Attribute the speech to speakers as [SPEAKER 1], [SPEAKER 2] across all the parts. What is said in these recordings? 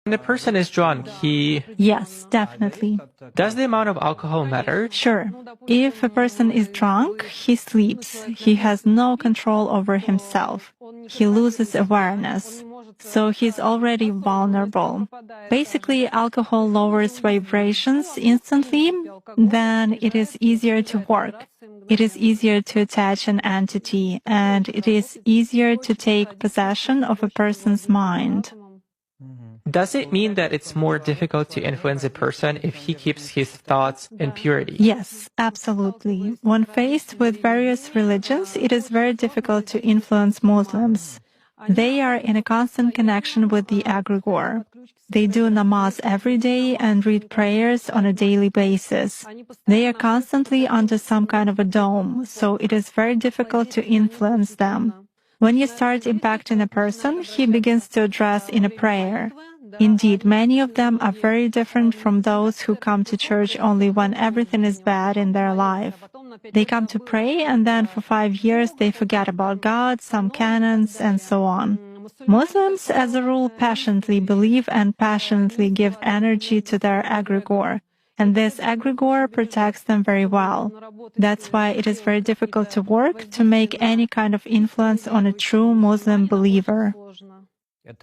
[SPEAKER 1] When a person is drunk,
[SPEAKER 2] Yes, definitely.
[SPEAKER 1] Does the amount of alcohol matter?
[SPEAKER 2] Sure. If a person is drunk, he sleeps. He has no control over himself. He loses awareness. So he's already vulnerable. Basically, alcohol lowers vibrations instantly, then it is easier to work. It is easier to attach an entity, and it is easier to take possession of a person's mind.
[SPEAKER 1] Does it mean that it's more difficult to influence a person if he keeps his thoughts in purity?
[SPEAKER 2] Yes, absolutely. When faced with various religions, it is very difficult to influence Muslims. They are in a constant connection with the egregore. They do namaz every day and read prayers on a daily basis. They are constantly under some kind of a dome, so it is very difficult to influence them. When you start impacting a person, he begins to address in a prayer. Indeed, many of them are very different from those who come to church only when everything is bad in their life. They come to pray and then for 5 years they forget about God, some canons, and so on. Muslims, as a rule, passionately believe and passionately give energy to their egregore. And this egregore protects them very well. That's why it is very difficult to work to make any kind of influence on a true Muslim believer.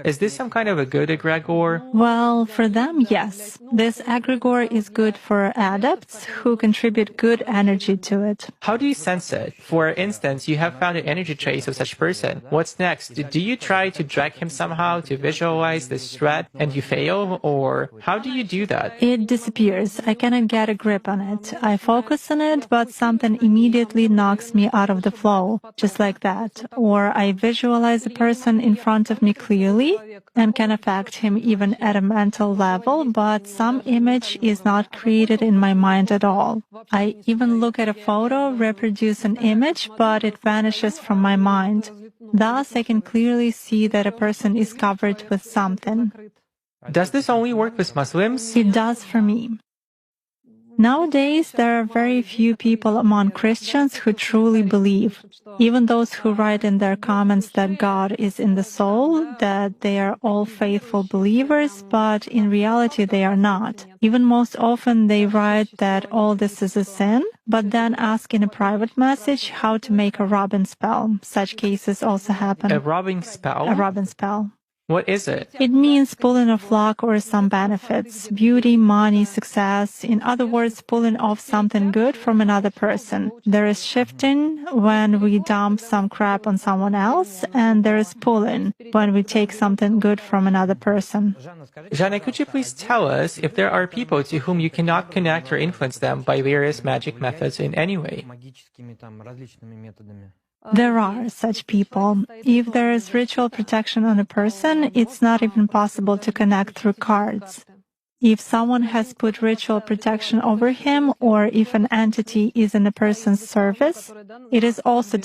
[SPEAKER 1] Is this some kind of a good egregore?
[SPEAKER 2] Well, for them, yes. This egregore is good for adepts who contribute good energy to it.
[SPEAKER 1] How do you sense it? For instance, you have found an energy trace of such person. What's next? Do you try to drag him somehow to visualize this threat and you fail? Or how do you do that?
[SPEAKER 2] It disappears. I cannot get a grip on it. I focus on it, but something immediately knocks me out of the flow, just like that. Or I visualize the person in front of me clearly and can affect him even at a mental level, but some image is not created in my mind at all. I even look at a photo, reproduce an image, but it vanishes from my mind. Thus, I can clearly see that a person is covered with something.
[SPEAKER 1] Does this only work with Muslims?
[SPEAKER 2] It does for me. Nowadays, there are very few people among Christians who truly believe. Even those who write in their comments that God is in the soul, that they are all faithful believers, but in reality they are not. Even most often they write that all this is a sin, but then ask in a private message how to make a rubbing spell. Such cases also happen.
[SPEAKER 1] A rubbing spell?
[SPEAKER 2] A rubbing spell.
[SPEAKER 1] What is it?
[SPEAKER 2] It means pulling off luck or some benefits, beauty, money, success. In other words, pulling off something good from another person. There is shifting when we dump some crap on someone else, and there is pulling when we take something good from another person.
[SPEAKER 1] Jana, could you please tell us if there are people to whom you cannot connect or influence them by various magic methods in any way?
[SPEAKER 2] There are such people. If there is ritual protection on a person, it's not even possible to connect through cards. If someone has put ritual protection over him, or if an entity is in a person's service, it is also